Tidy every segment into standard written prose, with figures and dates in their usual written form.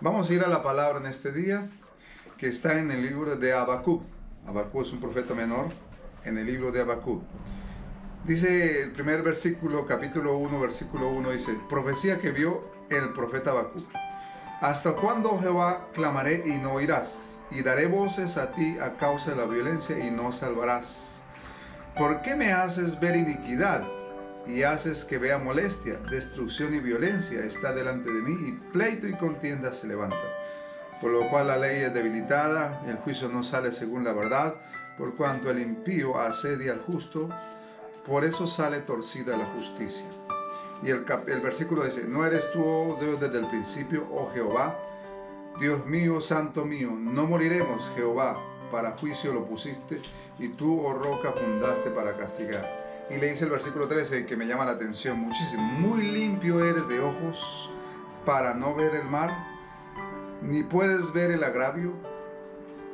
Vamos a ir a la palabra en este día, que está en el libro de Habacuc. Habacuc es un profeta menor en el libro de Habacuc. Dice el primer versículo, capítulo 1, versículo 1, dice: profecía que vio el profeta Habacuc. ¿Hasta cuándo, oh Jehová, clamaré y no oirás? Y daré voces a ti a causa de la violencia y no salvarás. ¿Por qué me haces ver iniquidad y haces que vea molestia? Destrucción y violencia está delante de mí, y pleito y contienda se levantan. Por lo cual la ley es debilitada, el juicio no sale según la verdad, por cuanto el impío asedia al justo, por eso sale torcida la justicia. Y el versículo dice: ¿no eres tú, oh Dios, desde el principio, oh Jehová? Dios mío, santo mío, no moriremos, Jehová, para juicio lo pusiste, y tú, oh roca, fundaste para castigar. Y le dice el versículo 13, que me llama la atención muchísimo: muy limpio eres de ojos para no ver el mal, ni puedes ver el agravio,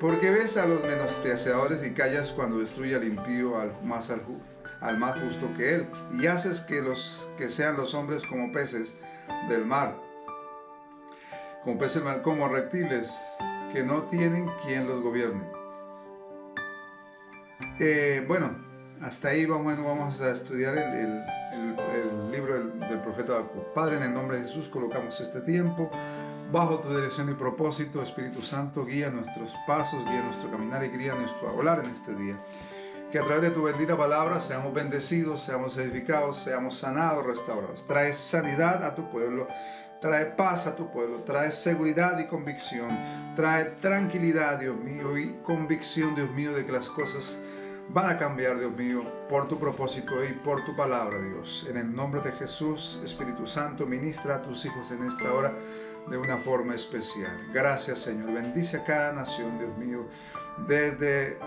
porque ves a los menospreciadores y callas cuando destruye al impío, al más justo que él, y haces que sean los hombres como peces del mar, como peces del mar, como reptiles que no tienen quien los gobierne. Bueno, hasta ahí vamos a estudiar el libro del profeta Habacuc. Padre, en el nombre de Jesús colocamos este tiempo bajo tu dirección y propósito. Espíritu Santo, guía nuestros pasos, guía nuestro caminar y guía nuestro hablar en este día. Que a través de tu bendita palabra seamos bendecidos, seamos edificados, seamos sanados, restaurados. Trae sanidad a tu pueblo, trae paz a tu pueblo, trae seguridad y convicción, trae tranquilidad, Dios mío, y convicción, Dios mío, de que las cosas van a cambiar, Dios mío, por tu propósito y por tu palabra, Dios. En el nombre de Jesús, Espíritu Santo, ministra a tus hijos en esta hora de una forma especial. Gracias, Señor. Bendice a cada nación, Dios mío, desde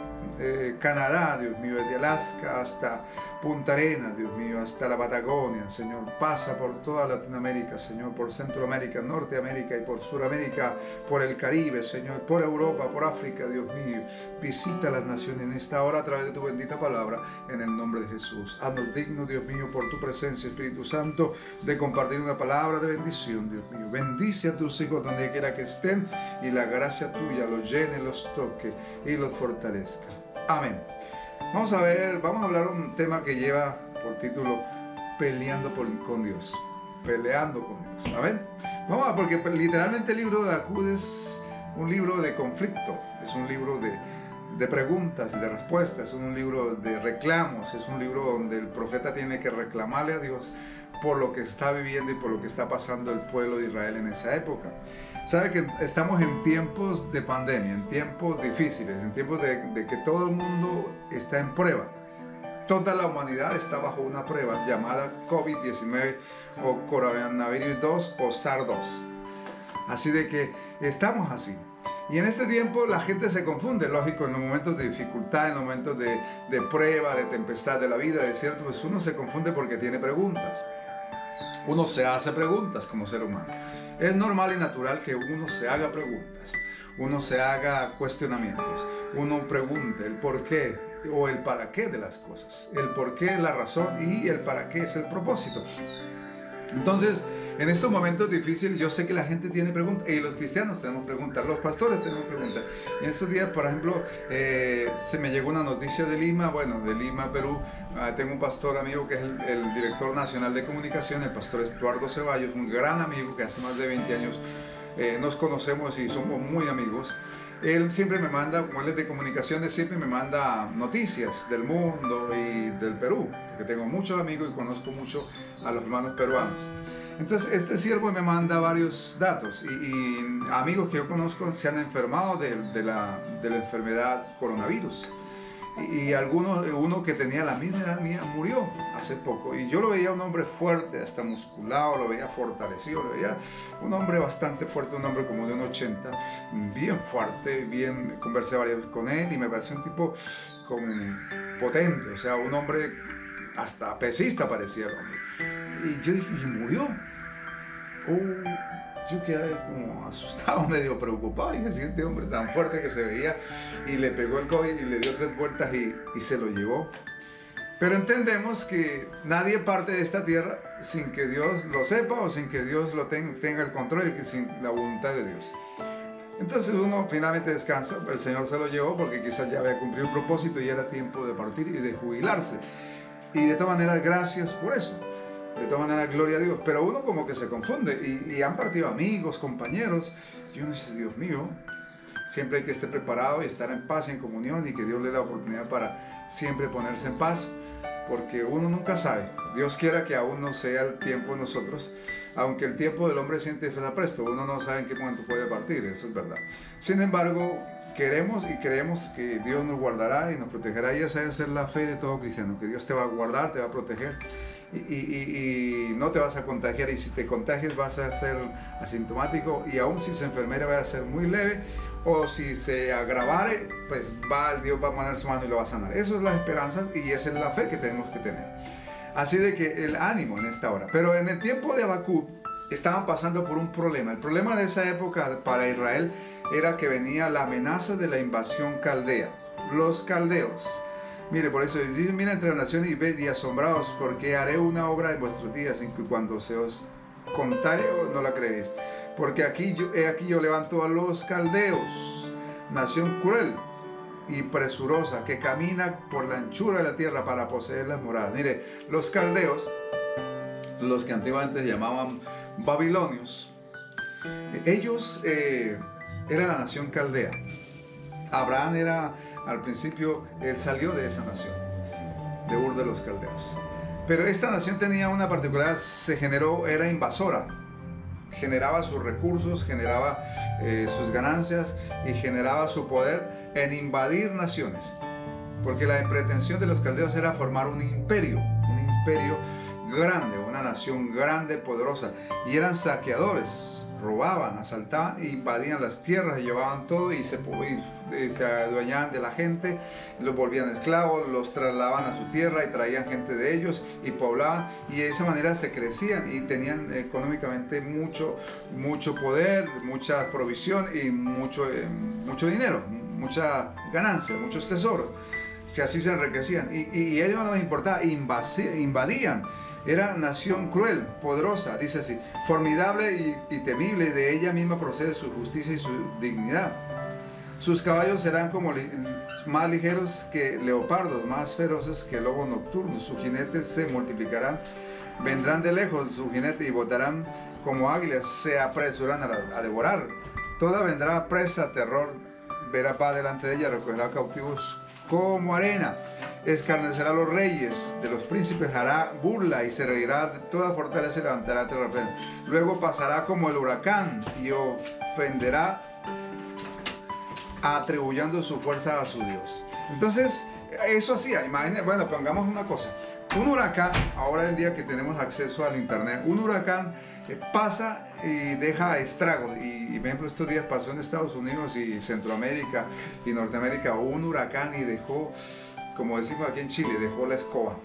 Canadá, Dios mío, desde Alaska hasta Punta Arenas, Dios mío, hasta la Patagonia, Señor. Pasa por toda Latinoamérica, Señor, por Centroamérica, Norteamérica y por Suramérica, por el Caribe, Señor, por Europa, por África, Dios mío. Visita las naciones en esta hora a través de tu bendita palabra, en el nombre de Jesús. Haznos dignos, Dios mío, por tu presencia, Espíritu Santo, de compartir una palabra de bendición, Dios mío. Bendice a tus hijos donde quiera que estén, y la gracia tuya los llene, los toque y los fortalezca. Amén. Vamos a hablar un tema que lleva por título Peleando con Dios. Peleando con Dios. Amén. Vamos a, porque literalmente el libro de Habacuc es un libro de conflicto, es un libro de preguntas y de respuestas, es un libro de reclamos, es un libro donde el profeta tiene que reclamarle a Dios por lo que está viviendo y por lo que está pasando el pueblo de Israel en esa época. Sabe que estamos en tiempos de pandemia, en tiempos difíciles, en tiempos de que todo el mundo está en prueba. Toda la humanidad está bajo una prueba llamada COVID-19 o coronavirus 2 o SARS-2. Así de que estamos así. Y en este tiempo la gente se confunde, lógico, en los momentos de dificultad, en los momentos de prueba, de tempestad de la vida, de cierto, pues uno se confunde porque tiene preguntas. Uno se hace preguntas como ser humano. Es normal y natural que uno se haga preguntas, uno se haga cuestionamientos, uno pregunte el por qué o el para qué de las cosas. El por qué es la razón y el para qué es el propósito. Entonces, en estos momentos difíciles, yo sé que la gente tiene preguntas, y los cristianos tenemos preguntas, los pastores tenemos preguntas. En estos días, por ejemplo, se me llegó una noticia de Lima, Perú. Tengo un pastor amigo que es el director nacional de comunicación, el pastor Estuardo Ceballos, un gran amigo que hace más de 20 años nos conocemos y somos muy amigos. Él siempre me manda, como él es de comunicaciones, siempre me manda noticias del mundo y del Perú, porque tengo muchos amigos y conozco mucho a los hermanos peruanos. Entonces este siervo me manda varios datos y amigos que yo conozco se han enfermado de la enfermedad coronavirus. Y uno que tenía la misma edad mía murió hace poco, y yo lo veía un hombre fuerte, hasta musculado, lo veía fortalecido, lo veía un hombre bastante fuerte, un hombre como de 1,80, bien fuerte, conversé varias veces con él y me pareció un tipo potente, o sea, un hombre hasta pesista parecía el hombre. Y yo dije, ¿y murió? Yo quedé como asustado, medio preocupado. Dije, si este hombre tan fuerte que se veía, y le pegó el COVID y le dio 3 vueltas y se lo llevó. Pero entendemos que nadie parte de esta tierra sin que Dios lo sepa o sin que Dios lo tenga el control y sin la voluntad de Dios. Entonces uno finalmente descansa, el Señor se lo llevó porque quizás ya había cumplido un propósito y era tiempo de partir y de jubilarse. Y de todas maneras, gracias por eso. De todas maneras, gloria a Dios. Pero uno como que se confunde y han partido amigos, compañeros. Y uno dice, Dios mío, siempre hay que estar preparado y estar en paz y en comunión y que Dios le dé la oportunidad para siempre ponerse en paz. Porque uno nunca sabe. Dios quiera que aún no sea el tiempo de nosotros, aunque el tiempo del hombre siente está presto, uno no sabe en qué momento puede partir, eso es verdad. Sin embargo, queremos y creemos que Dios nos guardará y nos protegerá, y esa debe ser la fe de todo cristiano, que Dios te va a guardar, te va a proteger y no te vas a contagiar, y si te contagias vas a ser asintomático, y aún si se enfermera va a ser muy leve, o si se agravare, pues Dios va a poner su mano y lo va a sanar. Eso es la esperanza y esa es la fe que tenemos que tener. Así de que el ánimo en esta hora. Pero en el tiempo de Habacuc estaban pasando por un problema. El problema de esa época para Israel era que venía la amenaza de la invasión caldea. Los caldeos. Mire, por eso dice, mira entre las naciones y ved y asombraos, porque haré una obra en vuestros días en que cuando se os contare no la creéis. Porque aquí yo levanto a los caldeos, nación cruel y presurosa, que camina por la anchura de la tierra para poseer las moradas. Mire, los caldeos, los que antiguamente se llamaban babilonios, ellos eran la nación caldea. Abraham era, al principio, él salió de esa nación, de Ur de los caldeos. Pero esta nación tenía una particularidad, era invasora. Generaba sus recursos, generaba sus ganancias y generaba su poder en invadir naciones. Porque la pretensión de los caldeos era formar un imperio grande, una nación grande, poderosa. Y eran saqueadores, robaban, asaltaban, invadían las tierras, llevaban todo y se adueñaban de la gente, los volvían esclavos, los trasladaban a su tierra y traían gente de ellos y poblaban, y de esa manera se crecían y tenían económicamente mucho poder, mucha provisión y mucho dinero, mucha ganancia, muchos tesoros. Si así se enriquecían y ellos no les importaba, invadían. Era nación cruel, poderosa, dice así, formidable y temible, de ella misma procede su justicia y su dignidad. Sus caballos serán como más ligeros que leopardos, más feroces que lobos nocturnos. Sus jinetes se multiplicarán, vendrán de lejos su jinete y botarán como águilas, se apresuran a devorar. Toda vendrá presa, terror, verá paz delante de ella, recogerá cautivos como arena. Escarnecerá a los reyes, de los príncipes hará burla y se reirá de toda fortaleza y levantará terraplenes. Luego pasará como el huracán y ofenderá atribuyendo su fuerza a su Dios. Entonces, eso hacía, imagínense, bueno, pongamos una cosa. Un huracán, ahora el día que tenemos acceso al internet, un huracán pasa y deja estragos. Y por ejemplo, estos días pasó en Estados Unidos y Centroamérica y Norteamérica un huracán y dejó, como decimos aquí en Chile, dejó la escoba.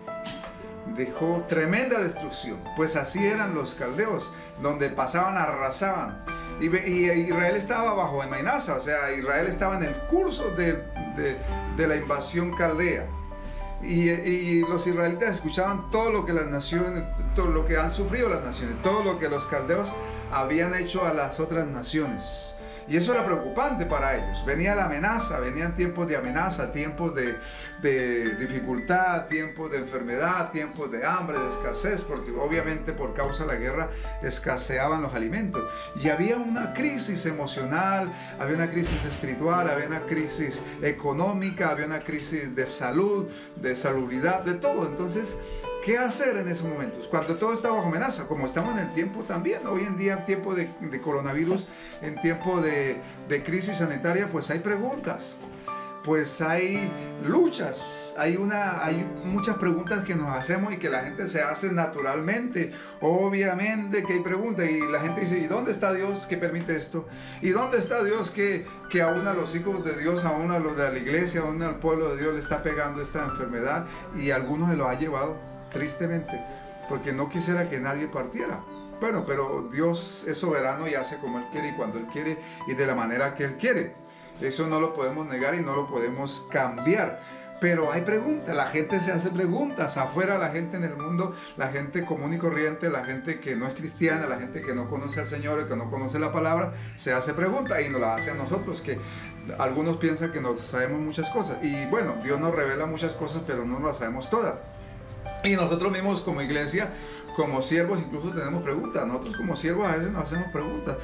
Dejó tremenda destrucción. Pues así eran los caldeos, donde pasaban, arrasaban. Y Israel estaba bajo amenaza, o sea, Israel estaba en el curso de la invasión caldea. Y los israelitas escuchaban todo lo que las naciones, todo lo que han sufrido las naciones, todo lo que los caldeos habían hecho a las otras naciones. Y eso era preocupante para ellos. Venía la amenaza, venían tiempos de amenaza, tiempos de dificultad, tiempos de enfermedad, tiempos de hambre, de escasez, porque obviamente por causa de la guerra escaseaban los alimentos. Y había una crisis emocional, había una crisis espiritual, había una crisis económica, había una crisis de salud, de salubridad, de todo. Entonces, ¿qué hacer en esos momentos? Cuando todo está bajo amenaza, como estamos en el tiempo también, hoy en día en tiempo de coronavirus, en tiempo de crisis sanitaria, pues hay preguntas, pues hay luchas, hay muchas preguntas que nos hacemos y que la gente se hace naturalmente. Obviamente que hay preguntas y la gente dice, ¿y dónde está Dios que permite esto? ¿Y dónde está Dios que aún a los hijos de Dios, aún a los de la iglesia, aún al pueblo de Dios le está pegando esta enfermedad y a algunos se lo ha llevado? Tristemente, porque no quisiera que nadie partiera. Bueno, pero Dios es soberano y hace como Él quiere y cuando Él quiere y de la manera que Él quiere. Eso no lo podemos negar y no lo podemos cambiar. Pero hay preguntas, la gente se hace preguntas. Afuera la gente en el mundo, la gente común y corriente, la gente que no es cristiana, la gente que no conoce al Señor, que no conoce la palabra, se hace preguntas y nos las hace a nosotros, que algunos piensan que no sabemos muchas cosas. Y bueno, Dios nos revela muchas cosas, pero no las sabemos todas. Y nosotros mismos como iglesia, como siervos, incluso tenemos preguntas. Nosotros como siervos a veces nos hacemos preguntas.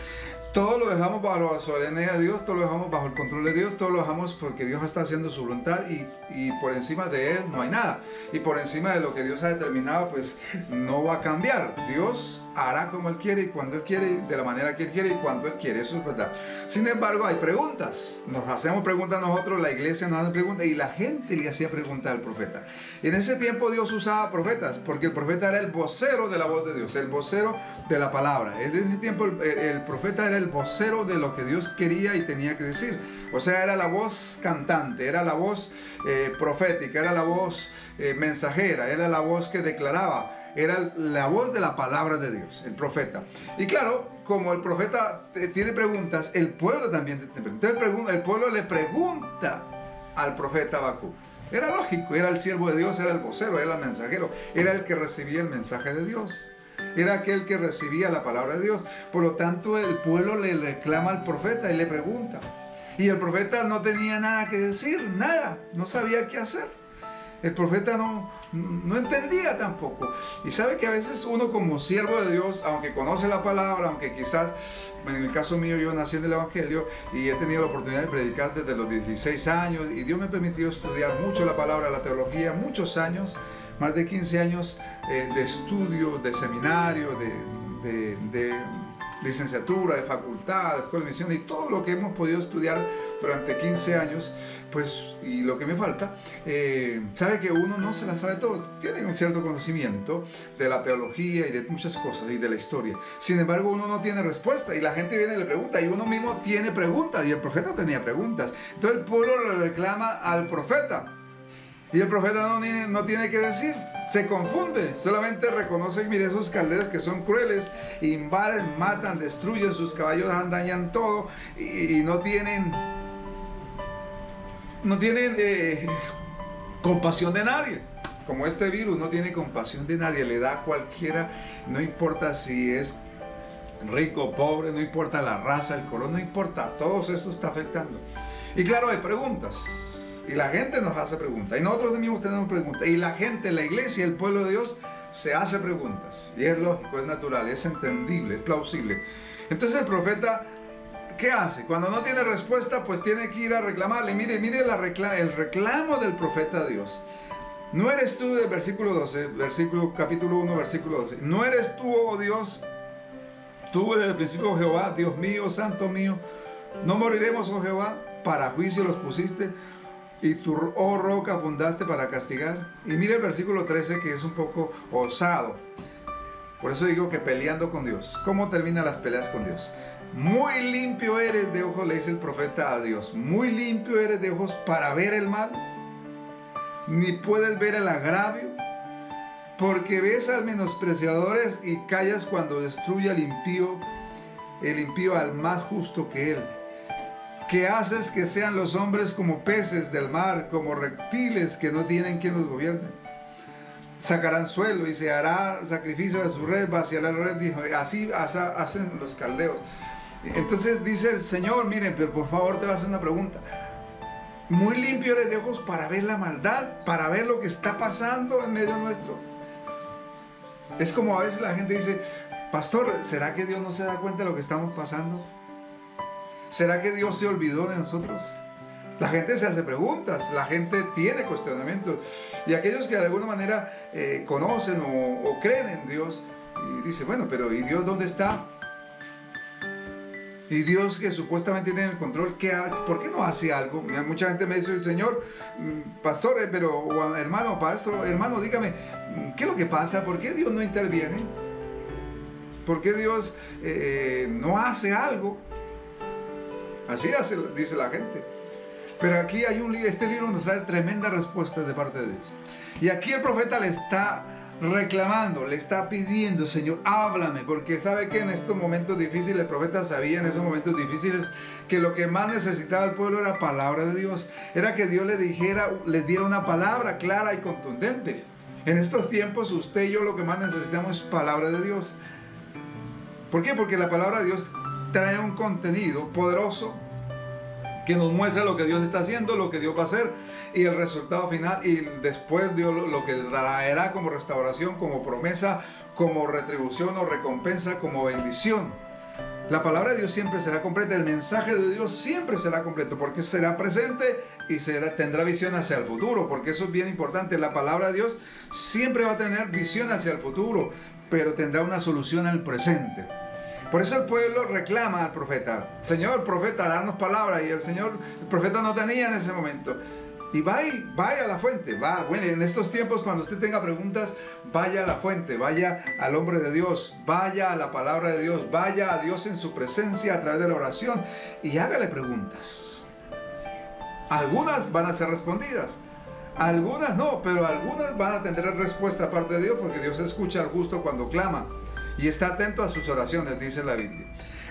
Todo lo dejamos bajo la soberanía de Dios, todo lo dejamos bajo el control de Dios, todo lo dejamos porque Dios está haciendo su voluntad y por encima de Él no hay nada. Y por encima de lo que Dios ha determinado, pues no va a cambiar. Dios hará como Él quiere y cuando Él quiere, de la manera que Él quiere y cuando Él quiere. Eso es verdad. Sin embargo, hay preguntas. Nos hacemos preguntas nosotros, la iglesia nos hace preguntas y la gente le hacía preguntas al profeta. Y en ese tiempo Dios usaba profetas porque el profeta era el vocero de la voz de Dios, el vocero de la palabra. En ese tiempo el profeta era el vocero de lo que Dios quería y tenía que decir. O sea, era la voz cantante, era la voz profética, era la voz mensajera, era la voz que declaraba. Era la voz de la palabra de Dios, el profeta. Y claro, como el profeta tiene preguntas, el pueblo también tiene preguntas. Entonces el pueblo le pregunta al profeta Habacuc. Era lógico, era el siervo de Dios, era el vocero, era el mensajero, era el que recibía el mensaje de Dios. Era aquel que recibía la palabra de Dios. Por lo tanto, el pueblo le reclama al profeta y le pregunta. Y el profeta no tenía nada que decir, nada, no sabía qué hacer. El profeta no entendía tampoco. Y sabe que a veces uno como siervo de Dios, aunque conoce la palabra, aunque quizás, en el caso mío, yo nací en el Evangelio y he tenido la oportunidad de predicar desde los 16 años y Dios me ha permitido estudiar mucho la palabra, la teología, muchos años, más de 15 años de estudio, de seminario, de licenciatura, de facultad, de escuela de misión y todo lo que hemos podido estudiar durante 15 años, pues, y lo que me falta, sabe que uno no se la sabe todo, tiene un cierto conocimiento de la teología y de muchas cosas y de la historia. Sin embargo, uno no tiene respuesta y la gente viene y le pregunta y uno mismo tiene preguntas y el profeta tenía preguntas. Entonces el pueblo le reclama al profeta y el profeta no tiene que decir. Se confunde, solamente reconoce, mire, esos caldeos que son crueles, invaden, matan, destruyen, sus caballos dañan todo y no tienen compasión de nadie. Como este virus no tiene compasión de nadie, le da a cualquiera, no importa si es rico o pobre, no importa la raza, el color, no importa, todo eso está afectando. Y claro, hay preguntas. Y la gente nos hace preguntas. Y nosotros mismos tenemos preguntas. Y la gente, la iglesia, el pueblo de Dios se hace preguntas. Y es lógico, es natural, es entendible, es plausible. Entonces el profeta, ¿qué hace? Cuando no tiene respuesta, pues tiene que ir a reclamarle. Mire el reclamo del profeta a Dios. No eres tú, del versículo 12, capítulo 1, versículo 12. No eres tú, oh Dios, tú desde el principio, oh Jehová, Dios mío, santo mío. No moriremos, oh Jehová, para juicio los pusiste. Y tu, oh roca, fundaste para castigar. Y mire el versículo 13 que es un poco osado. Por eso digo que peleando con Dios. ¿Cómo terminan las peleas con Dios? Muy limpio eres de ojos, le dice el profeta a Dios. Muy limpio eres de ojos para ver el mal. Ni puedes ver el agravio. Porque ves al menospreciadores y callas cuando destruye al impío. El impío al más justo que él. Que haces que sean los hombres como peces del mar, como reptiles que no tienen quien los gobierne. Sacarán suelo y se hará sacrificio de su red, vaciará la red, dijo, así hacen los caldeos. Entonces dice el Señor, miren, pero por favor te voy a hacer una pregunta. Muy limpio eres de ojos para ver la maldad, para ver lo que está pasando en medio nuestro. Es como a veces la gente dice, pastor, ¿será que Dios no se da cuenta de lo que estamos pasando? ¿Será que Dios se olvidó de nosotros? La gente se hace preguntas, la gente tiene cuestionamientos. Y aquellos que de alguna manera conocen o creen en Dios, y dicen, bueno, pero ¿y Dios dónde está? Y Dios que supuestamente tiene el control, ¿por qué no hace algo? Mucha gente me dice, Señor, pastor, o hermano, pastor, hermano, dígame, ¿qué es lo que pasa? ¿Por qué Dios no interviene? ¿Por qué Dios no hace algo? Así dice la gente. Pero aquí hay este libro nos trae tremendas respuestas de parte de Dios. Y aquí el profeta le está reclamando, le está pidiendo, Señor, háblame, porque sabe que en estos momentos difíciles, el profeta sabía en esos momentos difíciles que lo que más necesitaba el pueblo era palabra de Dios, era que Dios les diera una palabra clara y contundente. En estos tiempos usted y yo lo que más necesitamos es palabra de Dios. ¿Por qué? Porque la palabra de Dios trae un contenido poderoso que nos muestra lo que Dios está haciendo, lo que Dios va a hacer y el resultado final, y después Dios lo que traerá como restauración, como promesa, como retribución o recompensa, como bendición. La palabra de Dios siempre será completa, el mensaje de Dios siempre será completo, porque será presente y tendrá visión hacia el futuro, porque eso es bien importante. La palabra de Dios siempre va a tener visión hacia el futuro, pero tendrá una solución al presente. Por eso el pueblo reclama al profeta: Señor, profeta, danos palabra. Y el profeta no tenía en ese momento. Y vaya a la fuente, bueno, en estos tiempos cuando usted tenga preguntas, vaya a la fuente, vaya al hombre de Dios, vaya a la palabra de Dios, vaya a Dios en su presencia a través de la oración y hágale preguntas. Algunas van a ser respondidas, algunas no, pero algunas van a tener respuesta aparte de Dios, porque Dios escucha al justo cuando clama y está atento a sus oraciones, dice la Biblia.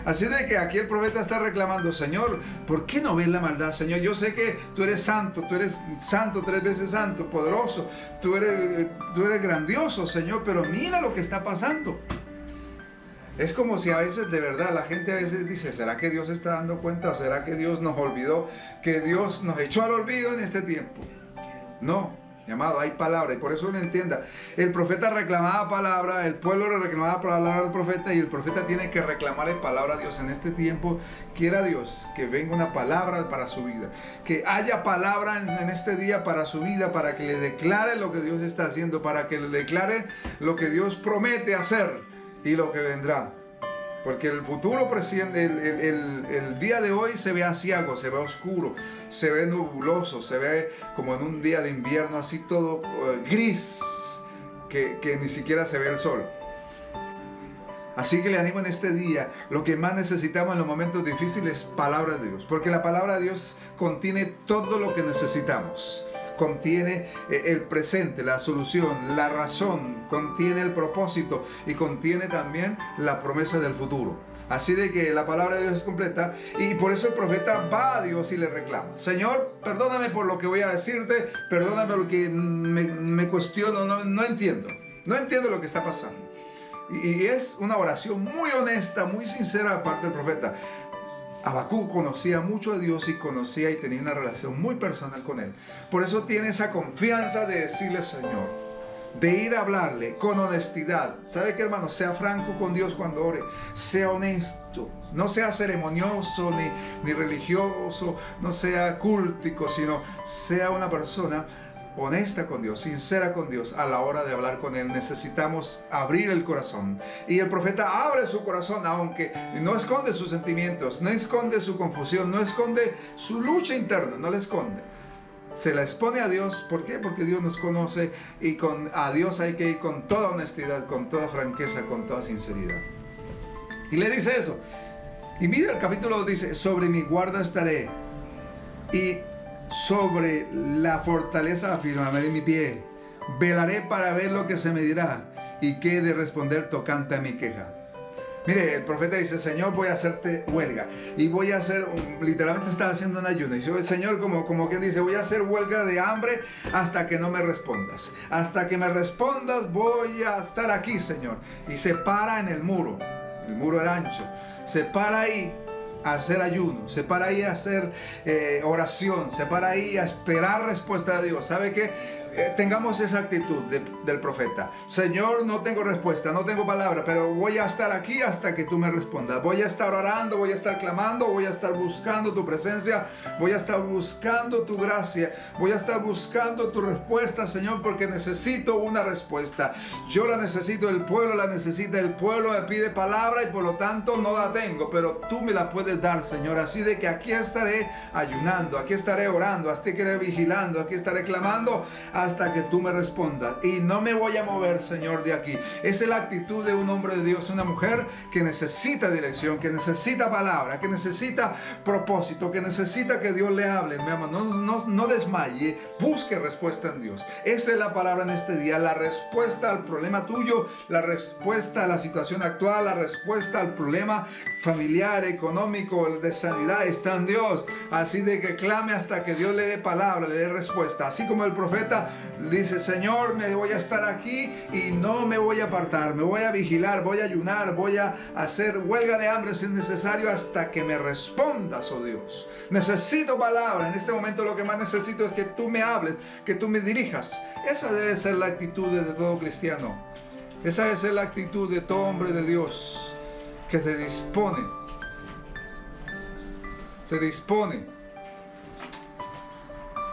Así de que aquí el profeta está reclamando: Señor, ¿por qué no ves la maldad? Señor, yo sé que tú eres santo, 3 veces santo, poderoso, tú eres grandioso, Señor, pero mira lo que está pasando. Es como si a veces, de verdad, la gente a veces dice: ¿será que Dios está dando cuenta? ¿O será que Dios nos olvidó? ¿Que Dios nos echó al olvido en este tiempo? No. Mi amado, hay palabra, y por eso uno entienda. El profeta reclamaba palabra, el pueblo le reclamaba palabra al profeta, y el profeta tiene que reclamarle palabra a Dios en este tiempo. Quiera Dios que venga una palabra para su vida, que haya palabra en este día para su vida, para que le declare lo que Dios está haciendo, para que le declare lo que Dios promete hacer y lo que vendrá. Porque el futuro el día de hoy se ve aciago, se ve oscuro, se ve nubuloso, se ve como en un día de invierno, así todo gris, que ni siquiera se ve el sol. Así que le animo en este día, lo que más necesitamos en los momentos difíciles es palabra de Dios, porque la palabra de Dios contiene todo lo que necesitamos. Contiene el presente, la solución, la razón, contiene el propósito y contiene también la promesa del futuro. Así de que la palabra de Dios es completa, y por eso el profeta va a Dios y le reclama: Señor, perdóname por lo que voy a decirte, perdóname porque me cuestiono, no entiendo lo que está pasando. Y es una oración muy honesta, muy sincera de parte del profeta. Habacuc conocía mucho a Dios y tenía una relación muy personal con Él. Por eso tiene esa confianza de decirle: Señor, de ir a hablarle con honestidad. ¿Sabe qué, hermano? Sea franco con Dios cuando ore. Sea honesto. No sea ceremonioso ni religioso. No sea cúltico, sino sea una persona honesta con Dios, sincera con Dios a la hora de hablar con Él. Necesitamos abrir el corazón. Y el profeta abre su corazón, aunque no esconde sus sentimientos, no esconde su confusión, no esconde su lucha interna, no la esconde. Se la expone a Dios. ¿Por qué? Porque Dios nos conoce, y a Dios hay que ir con toda honestidad, con toda franqueza, con toda sinceridad. Y le dice eso. Y mira, el capítulo 2 dice: sobre mi guarda estaré, y sobre la fortaleza afirmaré mi pie. Velaré para ver lo que se me dirá, y qué he de responder tocante a mi queja. Mire, el profeta dice: Señor, voy a hacerte huelga. Y voy a hacer, literalmente estaba haciendo un ayuno. Y dice: Señor, como quien dice, voy a hacer huelga de hambre hasta que no me respondas. Hasta que me respondas voy a estar aquí, Señor. Y se para en el muro. El muro era ancho. Se para ahí a hacer ayuno, se para ahí a hacer oración, se para ahí a esperar respuesta de Dios. ¿Sabe qué? Tengamos esa actitud del profeta. Señor, no tengo respuesta, no tengo palabra, pero voy a estar aquí hasta que tú me respondas. Voy a estar orando, voy a estar clamando, voy a estar buscando tu presencia, voy a estar buscando tu gracia, voy a estar buscando tu respuesta, Señor, porque necesito una respuesta. Yo la necesito, el pueblo la necesita, el pueblo me pide palabra y por lo tanto no la tengo, pero tú me la puedes dar, Señor. Así de que aquí estaré ayunando, aquí estaré orando, aquí estaré vigilando, aquí estaré clamando hasta que tú me respondas, y no me voy a mover, Señor, de aquí. Esa es la actitud de un hombre de Dios, una mujer que necesita dirección, que necesita palabra, que necesita propósito, que necesita que Dios le hable. Mi amor, no desmaye, Busque respuesta en Dios. Esa es la palabra en este día. La respuesta al problema tuyo, la respuesta a la situación actual, la respuesta al problema familiar, económico, de sanidad está en Dios. Así de que clame hasta que Dios le dé palabra, le dé respuesta. Así como el profeta dice: Señor, me voy a estar aquí y no me voy a apartar, me voy a vigilar, voy a ayunar, voy a hacer huelga de hambre si es necesario hasta que me respondas, oh Dios. Necesito palabra. En este momento lo que más necesito es que tú me hables, que tú me dirijas. Esa debe ser la actitud de todo cristiano. Esa debe ser la actitud de todo hombre de Dios que se dispone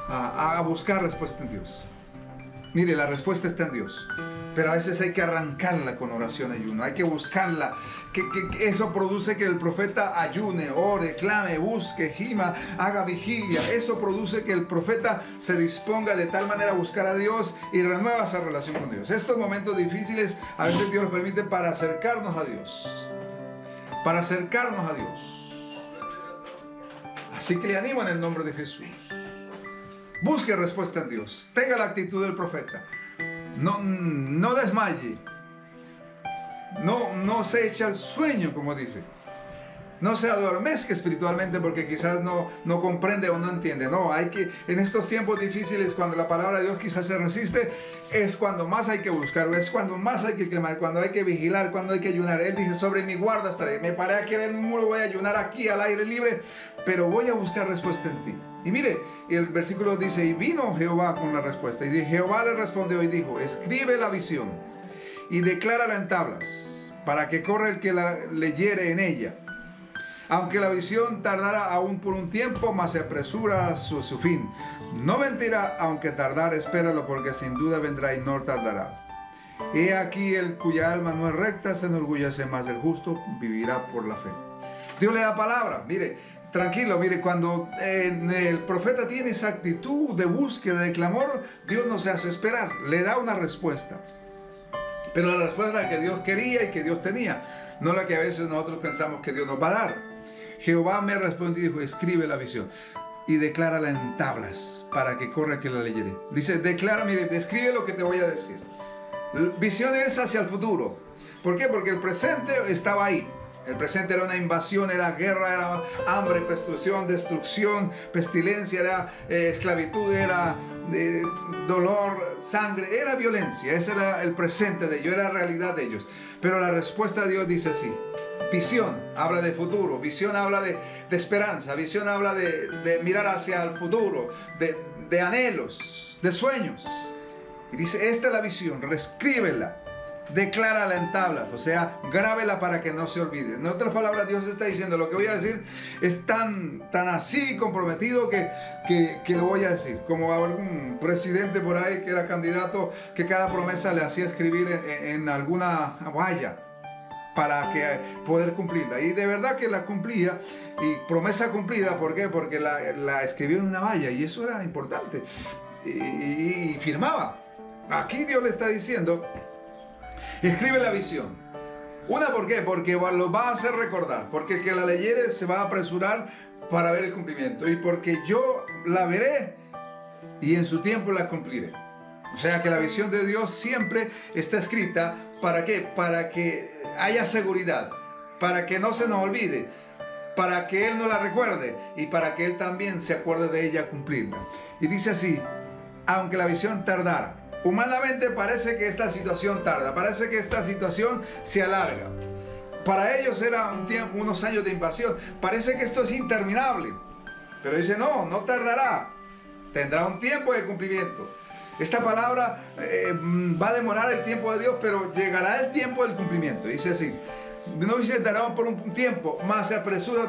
a buscar respuesta en Dios. Mire, la respuesta está en Dios, pero a veces hay que arrancarla con oración y ayuno, hay que buscarla, que eso produce que el profeta ayune, ore, clame, busque, gima, haga vigilia. Eso produce que el profeta se disponga de tal manera a buscar a Dios y renueva esa relación con Dios. Estos momentos difíciles a veces Dios los permite para acercarnos a Dios, para acercarnos a Dios. Así que le animo en el nombre de Jesús. Busque respuesta en Dios. Tenga la actitud del profeta. No desmaye. No se eche al sueño, como dice. No se adormezca espiritualmente porque quizás no comprende o no entiende. No, hay que, en estos tiempos difíciles, cuando la palabra de Dios quizás se resiste, es cuando más hay que buscar, es cuando más hay que clamar, cuando hay que vigilar, cuando hay que ayunar. Él dice: sobre mi guarda estaré. Me paré aquí en el muro, voy a ayunar aquí al aire libre, pero voy a buscar respuesta en ti. Y mire, el versículo dice: y vino Jehová con la respuesta. Y Jehová le respondió y dijo: escribe la visión y declárala en tablas, para que corra el que la leyere en ella. Aunque la visión tardara aún por un tiempo, mas se apresura su fin. No mentirá, aunque tardar, espéralo, porque sin duda vendrá y no tardará. He aquí el cuya alma no es recta, se enorgullece, mas el justo vivirá por la fe. Dios le da palabra. Mire, tranquilo, mire, cuando el profeta tiene esa actitud de búsqueda, de clamor, Dios no se hace esperar, le da una respuesta. Pero la respuesta que Dios quería y que Dios tenía, no la que a veces nosotros pensamos que Dios nos va a dar. Jehová me respondió y dijo: escribe la visión y declárala en tablas, para que corra que la leyere. Dice: declara, mire, describe lo que te voy a decir. Visión es hacia el futuro. ¿Por qué? Porque el presente estaba ahí. El presente era una invasión, era guerra, era hambre, destrucción, pestilencia, era esclavitud, era dolor, sangre, era violencia. Ese era el presente de ellos, era la realidad de ellos. Pero la respuesta de Dios dice así: visión habla de futuro, visión habla de esperanza, visión habla de mirar hacia el futuro, de anhelos, de sueños. Y dice: esta es la visión, reescríbela, declárala en tablas, o sea, grábela para que no se olvide. En otras palabras, Dios está diciendo: lo que voy a decir es tan así comprometido que lo voy a decir. Como algún presidente por ahí que era candidato, que cada promesa le hacía escribir en alguna valla para que poder cumplirla. Y de verdad que la cumplía, y promesa cumplida. ¿Por qué? Porque la escribió en una valla, y eso era importante. Y firmaba. Aquí Dios le está diciendo: escribe la visión. Una, ¿por qué? Porque lo va a hacer recordar. Porque el que la leyere se va a apresurar para ver el cumplimiento. Y porque yo la veré y en su tiempo la cumpliré. O sea que la visión de Dios siempre está escrita. ¿Para qué? Para que haya seguridad. Para que no se nos olvide. Para que Él no la recuerde. Y para que Él también se acuerde de ella cumplirla. Y dice así: aunque la visión tardara. Humanamente parece que esta situación tarda, parece que esta situación se alarga. Para ellos era unos años de invasión, parece que esto es interminable. Pero dice: no tardará, tendrá un tiempo de cumplimiento. Esta palabra va a demorar el tiempo de Dios, pero llegará el tiempo del cumplimiento. Dice así: no visitarán por un tiempo, más se apresura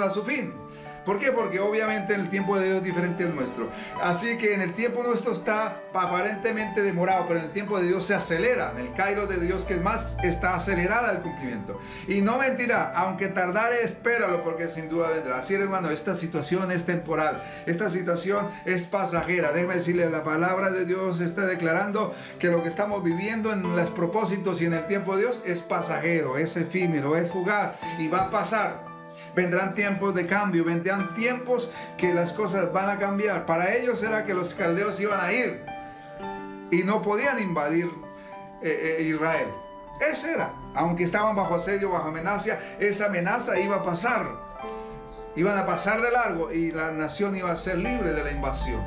a su fin. ¿Por qué? Porque obviamente el tiempo de Dios es diferente al nuestro. Así que en el tiempo nuestro está aparentemente demorado, pero en el tiempo de Dios se acelera. En el kairos de Dios, que es más, está acelerada el cumplimiento. Y no mentirá, aunque tardare, espéralo, porque sin duda vendrá. Así, hermano, esta situación es temporal. Esta situación es pasajera. Déjeme decirle, la palabra de Dios está declarando que lo que estamos viviendo en los propósitos y en el tiempo de Dios es pasajero, es efímero, es fugaz y va a pasar. Vendrán tiempos de cambio, vendrán tiempos que las cosas van a cambiar. Para ellos era que los caldeos iban a ir y no podían invadir Israel. Ese era, aunque estaban bajo asedio, bajo amenaza, esa amenaza iba a pasar. Iban a pasar de largo y la nación iba a ser libre de la invasión.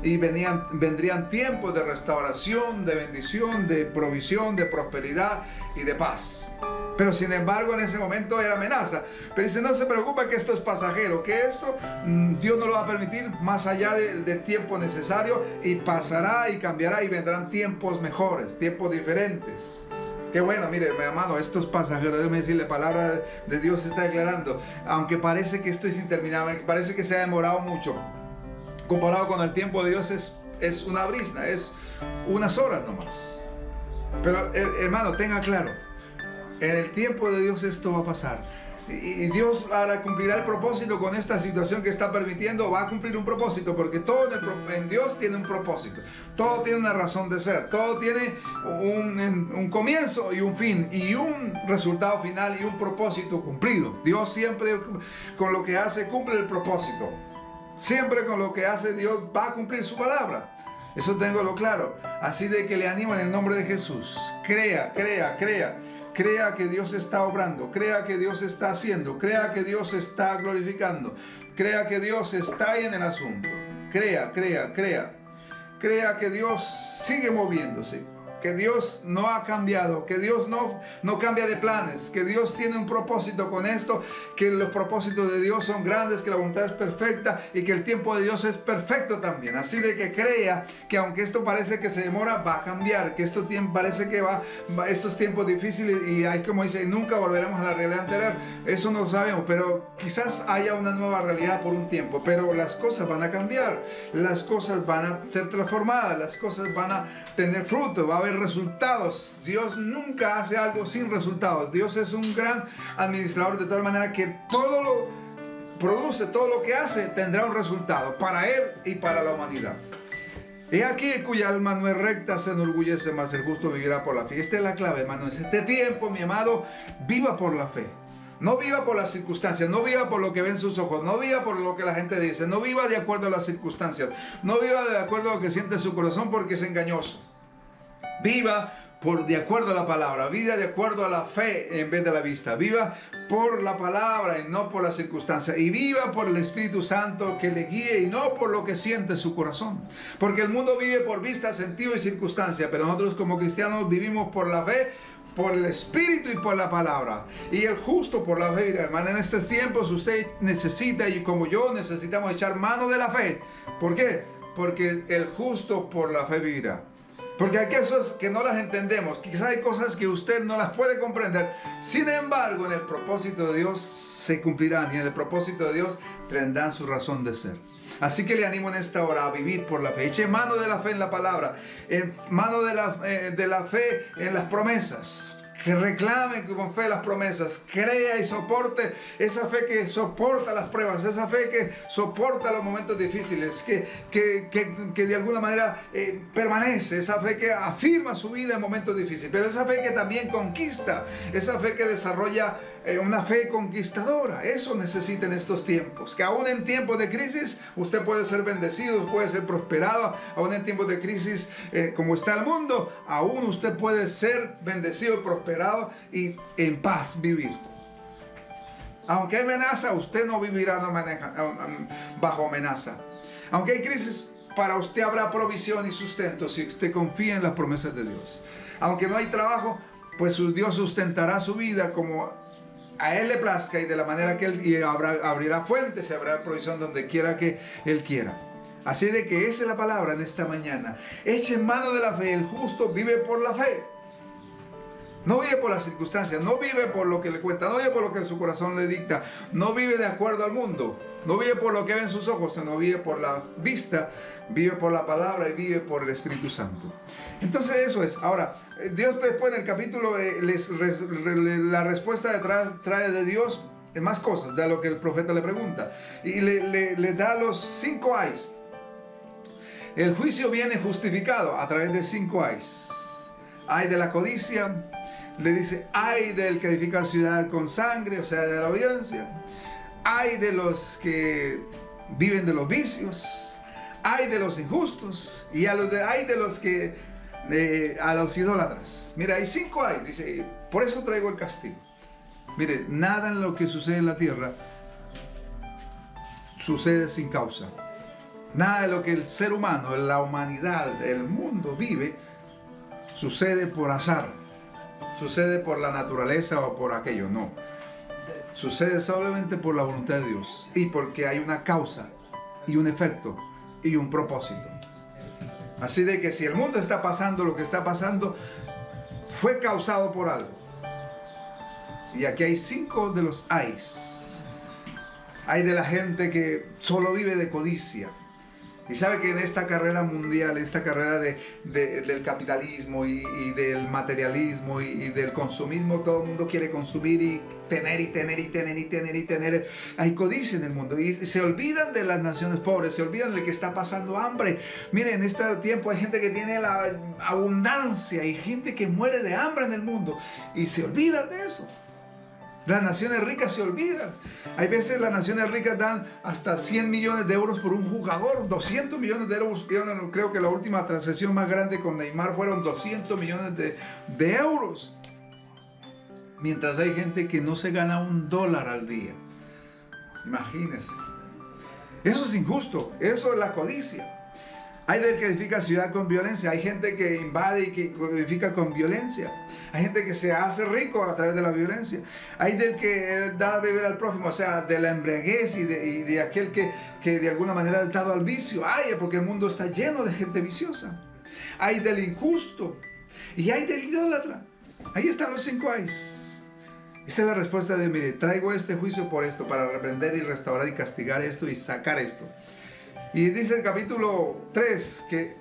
Y vendrían tiempos de restauración, de bendición, de provisión, de prosperidad y de paz. Pero sin embargo en ese momento era amenaza. Pero dice, no se preocupe que esto es pasajero, que esto Dios no lo va a permitir más allá del tiempo necesario, y pasará y cambiará y vendrán tiempos mejores, tiempos diferentes. Qué bueno, mire, mi amado, esto es pasajero. Déjeme decirle, la palabra de Dios está declarando, aunque parece que esto es interminable, parece que se ha demorado mucho, comparado con el tiempo de Dios es una brisna, es unas horas nomás. Pero hermano, tenga claro, en el tiempo de Dios esto va a pasar. Y Dios ahora cumplirá el propósito con esta situación que está permitiendo. Va a cumplir un propósito, porque todo en Dios tiene un propósito. Todo tiene una razón de ser. Todo tiene un comienzo y un fin, y un resultado final y un propósito cumplido. Dios siempre con lo que hace cumple el propósito. Siempre con lo que hace Dios va a cumplir su palabra. Eso tengo claro. Así de que le animo en el nombre de Jesús. Crea, crea, crea. Crea que Dios está obrando, crea que Dios está haciendo, crea que Dios está glorificando, crea que Dios está ahí en el asunto. Crea, crea, crea. Crea que Dios sigue moviéndose, que Dios no ha cambiado, que Dios no cambia de planes, que Dios tiene un propósito con esto, que los propósitos de Dios son grandes, que la voluntad es perfecta y que el tiempo de Dios es perfecto también. Así de que crea que aunque esto parece que se demora, va a cambiar, que esto parece que estos tiempos difíciles, y hay como dice, nunca volveremos a la realidad anterior, eso no lo sabemos, pero quizás haya una nueva realidad por un tiempo, pero las cosas van a cambiar, las cosas van a ser transformadas, las cosas van a tener fruto, va a haber resultados. Dios nunca hace algo sin resultados. Dios es un gran administrador, de tal manera que todo lo produce, todo lo que hace tendrá un resultado para Él y para la humanidad. He aquí cuya alma no es recta se enorgullece, mas el justo vivirá por la fe. Esta es la clave, hermano. En este tiempo, mi amado, viva por la fe. No viva por las circunstancias, no viva por lo que ven sus ojos, no viva por lo que la gente dice, no viva de acuerdo a las circunstancias, no viva de acuerdo a lo que siente su corazón, porque es engañoso. Viva de acuerdo a la palabra, viva de acuerdo a la fe en vez de la vista, viva por la palabra y no por las circunstancias, y viva por el Espíritu Santo que le guíe y no por lo que siente su corazón, porque el mundo vive por vista, sentido y circunstancia, pero nosotros como cristianos vivimos por la fe, por el Espíritu y por la palabra. Y el justo por la fe, hermano. En estos tiempos usted necesita, y como yo, necesitamos echar mano de la fe. ¿Por qué? Porque el justo por la fe vivirá. Porque hay cosas que no las entendemos, quizás hay cosas que usted no las puede comprender. Sin embargo, en el propósito de Dios se cumplirán, y en el propósito de Dios tendrán su razón de ser. Así que le animo en esta hora a vivir por la fe. Eche mano de la fe en la palabra, en mano de la fe en las promesas. Que reclame con fe las promesas, crea y soporte esa fe que soporta las pruebas, esa fe que soporta los momentos difíciles, que de alguna manera permanece, esa fe que afirma su vida en momentos difíciles, pero esa fe que también conquista, esa fe que desarrolla una fe conquistadora. Eso necesita en estos tiempos, que aún en tiempos de crisis usted puede ser bendecido, puede ser prosperado, aún en tiempos de crisis como está el mundo, aún usted puede ser bendecido y prosperado y en paz vivir. Aunque hay amenaza, usted no vivirá bajo amenaza. Aunque hay crisis, para usted habrá provisión y sustento si usted confía en las promesas de Dios. Aunque no hay trabajo, pues Dios sustentará su vida como a Él le plazca y de la manera que Él abrirá fuentes y habrá provisión donde quiera que Él quiera. Así de que esa es la palabra en esta mañana. Eche en mano de la fe. El justo vive por la fe. No vive por las circunstancias, no vive por lo que le cuenta, no vive por lo que su corazón le dicta, no vive de acuerdo al mundo, no vive por lo que ven sus ojos, sino vive por la vista, vive por la palabra y vive por el Espíritu Santo. Entonces eso es. Ahora, Dios después en el capítulo, la respuesta trae de Dios más cosas de lo que el profeta le pregunta. Y le da los 5 ayes. El juicio viene justificado a través de 5 ayes. Ay de la codicia, le dice, ay del que edifica ciudad con sangre, o sea, de la violencia. Ay de los que viven de los vicios. Ay de los injustos. Y ay de los que, a los idólatras. Mira, hay 5 ay, dice, por eso traigo el castigo. Mire, nada en lo que sucede en la tierra sucede sin causa. Nada de lo que el ser humano, la humanidad, el mundo vive, sucede por azar. Sucede por la naturaleza o por aquello, no. Sucede solamente por la voluntad de Dios y porque hay una causa y un efecto y un propósito. Así de que si el mundo está pasando lo que está pasando, fue causado por algo. Y aquí hay 5 de los ayes. Hay de la gente que solo vive de codicia. Y sabe que en esta carrera mundial, esta carrera del capitalismo y del materialismo y del consumismo, todo el mundo quiere consumir y tener y tener y tener y tener y tener. Hay codicia en el mundo y se olvidan de las naciones pobres, se olvidan de que está pasando hambre. Miren, en este tiempo hay gente que tiene la abundancia y gente que muere de hambre en el mundo y se olvidan de eso. Las naciones ricas se olvidan. Hay veces las naciones ricas dan hasta 100 millones de euros por un jugador, 200 millones de euros. Yo creo que la última transacción más grande con Neymar fueron 200 millones de euros. Mientras hay gente que no se gana $1 al día. Imagínense. Eso es injusto, eso es la codicia. Hay del que edifica ciudad con violencia. Hay gente que invade y que edifica con violencia. Hay gente que se hace rico a través de la violencia. Hay del que da a beber al prójimo, o sea, de la embriaguez y de aquel que de alguna manera ha dado al vicio. Hay, porque el mundo está lleno de gente viciosa. Hay del injusto y hay del idólatra. Ahí están los 5 ayes. Esa es la respuesta de Dios. Mire, traigo este juicio por esto, para reprender y restaurar y castigar esto y sacar esto. Y dice el capítulo 3 que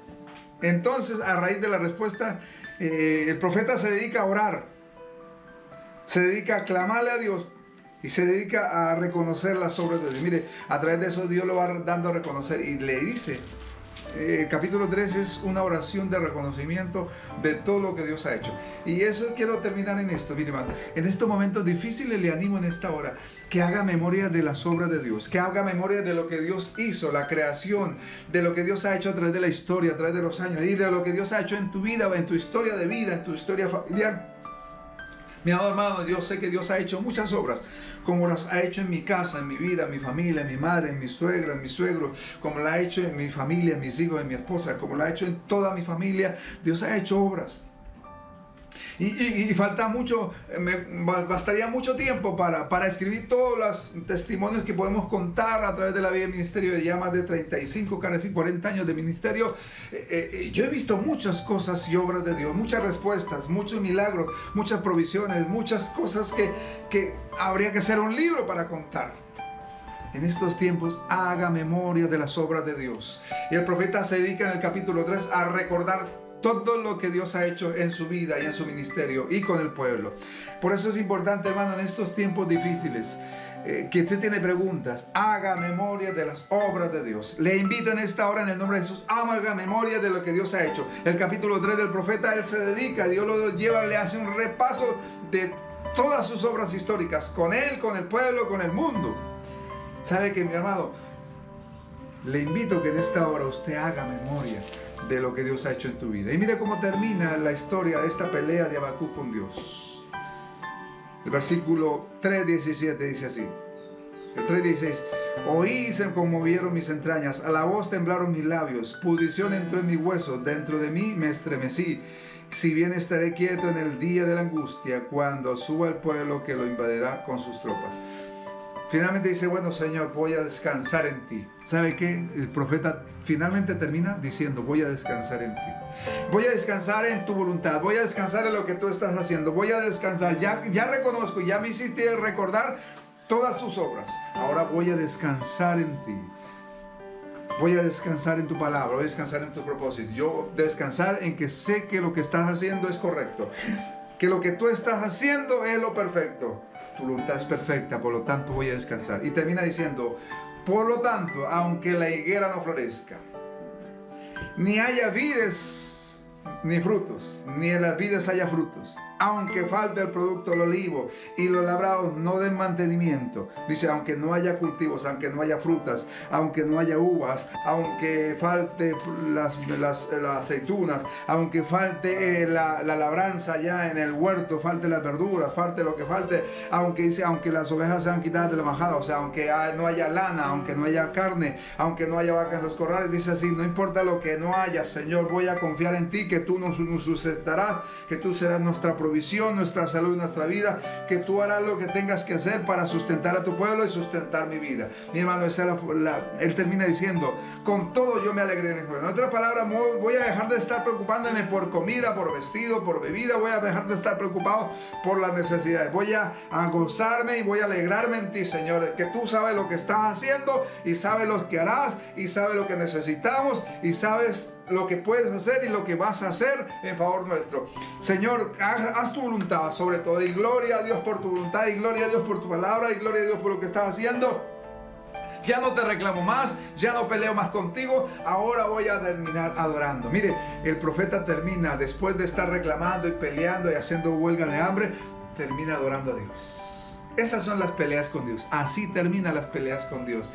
entonces, a raíz de la respuesta, el profeta se dedica a orar, se dedica a clamarle a Dios y se dedica a reconocer las obras de Dios. Mire, a través de eso Dios lo va dando a reconocer y le dice, el capítulo 3 es una oración de reconocimiento de todo lo que Dios ha hecho. Y eso quiero terminar en esto, mire hermano. En estos momentos difíciles le animo en esta hora que haga memoria de las obras de Dios, que haga memoria de lo que Dios hizo, la creación, de lo que Dios ha hecho a través de la historia, a través de los años, y de lo que Dios ha hecho en tu vida, en tu historia de vida, en tu historia familiar. Mi amado hermano, yo sé que Dios ha hecho muchas obras, como las ha hecho en mi casa, en mi vida, en mi familia, en mi madre, en mi suegra, en mi suegro, como la ha hecho en mi familia, en mis hijos, en mi esposa, como la ha hecho en toda mi familia. Dios ha hecho obras. Y falta mucho, bastaría mucho tiempo para escribir todos los testimonios que podemos contar a través de la vida del ministerio de ya más de 35, casi 40 años de ministerio. Yo he visto muchas cosas y obras de Dios, muchas respuestas, muchos milagros, muchas provisiones, muchas cosas que habría que hacer un libro para contar. En estos tiempos haga memoria de las obras de Dios. Y el profeta se dedica en el capítulo 3 a recordar todo lo que Dios ha hecho en su vida y en su ministerio y con el pueblo. Por eso es importante, hermano, en estos tiempos difíciles, que usted tiene preguntas, haga memoria de las obras de Dios. Le invito en esta hora en el nombre de Jesús, haga memoria de lo que Dios ha hecho. El capítulo 3 del profeta, él se dedica, Dios lo lleva, le hace un repaso de todas sus obras históricas, con él, con el pueblo, con el mundo. ¿Sabe qué, mi amado? Le invito que en esta hora usted haga memoria de lo que Dios ha hecho en tu vida. Y mire cómo termina la historia de esta pelea de Habacuc con Dios. El versículo 3:17 dice así. El 3:16. Oí y se conmovieron mis entrañas, a la voz temblaron mis labios, pudrición entró en mis huesos, dentro de mí me estremecí. Si bien estaré quieto en el día de la angustia, cuando suba el pueblo que lo invadirá con sus tropas. Finalmente dice, bueno Señor, voy a descansar en ti. ¿Sabe qué? El profeta finalmente termina diciendo, voy a descansar en ti. Voy a descansar en tu voluntad. Voy a descansar en lo que tú estás haciendo. Voy a descansar. Ya reconozco, ya me hiciste recordar todas tus obras. Ahora voy a descansar en ti. Voy a descansar en tu palabra. Voy a descansar en tu propósito. Yo descansar en que sé que lo que estás haciendo es correcto. Que lo que tú estás haciendo es lo perfecto. Tu voluntad es perfecta, por lo tanto voy a descansar. Y termina diciendo, por lo tanto, aunque la higuera no florezca, ni haya vides ni frutos, ni en las vides haya frutos, aunque falte el producto del olivo y los labrados no den mantenimiento. Dice, aunque no haya cultivos, aunque no haya frutas, aunque no haya uvas, aunque falte las aceitunas, aunque falte la labranza ya en el huerto, falte las verduras, falte lo que falte, aunque dice, aunque las ovejas sean quitadas de la majada, o sea, aunque no haya lana, aunque no haya carne, aunque no haya vacas en los corrales, dice así, no importa lo que no haya, Señor, voy a confiar en ti, que tú nos sustentarás, que tú serás nuestra provisión, nuestra salud y nuestra vida, que tú harás lo que tengas que hacer para sustentar a tu pueblo y sustentar mi vida. Mi hermano, él termina diciendo, con todo yo me alegré en el juego. En otras palabras, voy a dejar de estar preocupándome por comida, por vestido, por bebida, voy a dejar de estar preocupado por las necesidades, voy a gozarme y voy a alegrarme en ti, Señor, que tú sabes lo que estás haciendo y sabes lo que harás y sabes lo que necesitamos y sabes lo que puedes hacer y lo que vas a hacer en favor nuestro. Señor, haz tu voluntad sobre todo, y gloria a Dios por tu voluntad, y gloria a Dios por tu palabra, y gloria a Dios por lo que estás haciendo. Ya no te reclamo más, ya no peleo más contigo, ahora voy a terminar adorando. Mire, el profeta termina, después de estar reclamando y peleando y haciendo huelga de hambre, termina adorando a Dios. Esas son las peleas con Dios, así terminan las peleas con Dios.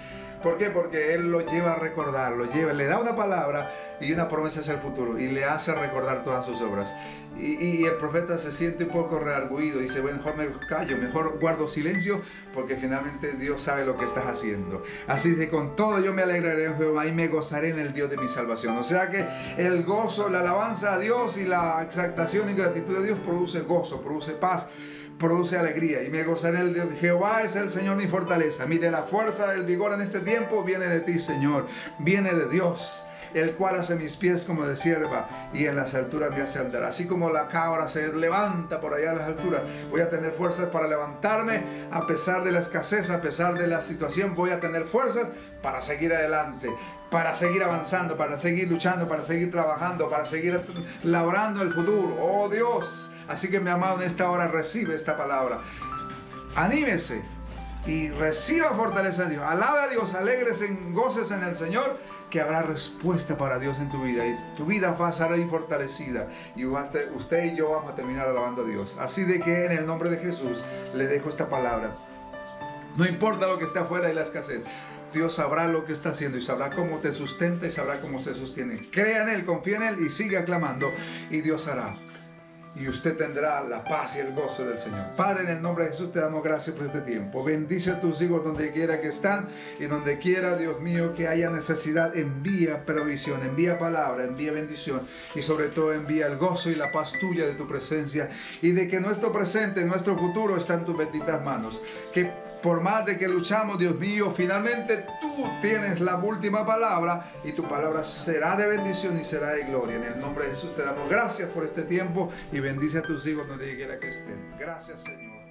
¿Por qué? Porque Él lo lleva a recordar, le da una palabra y una promesa hacia el futuro y le hace recordar todas sus obras. Y el profeta se siente un poco reargüido y dice, bueno, mejor me callo, mejor guardo silencio, porque finalmente Dios sabe lo que estás haciendo. Así que con todo yo me alegraré en Jehová y me gozaré en el Dios de mi salvación. O sea que el gozo, la alabanza a Dios y la exaltación y gratitud a Dios produce gozo, produce paz, produce alegría, y me gozaré en el Dios. Jehová es el Señor mi fortaleza. Mire, la fuerza, el vigor en este tiempo viene de ti, Señor, viene de Dios, el cual hace mis pies como de sierva y en las alturas me hace andar. Así como la cabra se levanta por allá a las alturas, voy a tener fuerzas para levantarme a pesar de la escasez, a pesar de la situación. Voy a tener fuerzas para seguir adelante, para seguir avanzando, para seguir luchando, para seguir trabajando, para seguir labrando el futuro. Oh Dios, así que mi amado, en esta hora recibe esta palabra. Anímese y reciba fortaleza de Dios. Alabe a Dios, alégrese, goces en el Señor, que habrá respuesta para Dios en tu vida, y tu vida va a ser ahí fortalecida, y usted y yo vamos a terminar alabando a Dios. Así de que en el nombre de Jesús le dejo esta palabra. No importa lo que esté afuera y la escasez, Dios sabrá lo que está haciendo y sabrá cómo te sustenta y sabrá cómo se sostiene. Crea en Él, confía en Él y sigue clamando, y Dios hará. Y usted tendrá la paz y el gozo del Señor. Padre, en el nombre de Jesús te damos gracias por este tiempo. Bendice a tus hijos donde quiera que están, y donde quiera, Dios mío, que haya necesidad, envía provisión, envía palabra, envía bendición, y sobre todo envía el gozo y la paz tuya de tu presencia, y de que nuestro presente, nuestro futuro está en tus benditas manos. Que por más de que luchamos, Dios mío, finalmente tú tienes la última palabra, y tu palabra será de bendición y será de gloria. En el nombre de Jesús te damos gracias por este tiempo, y bendice a tus hijos donde quiera que estén. Gracias, Señor.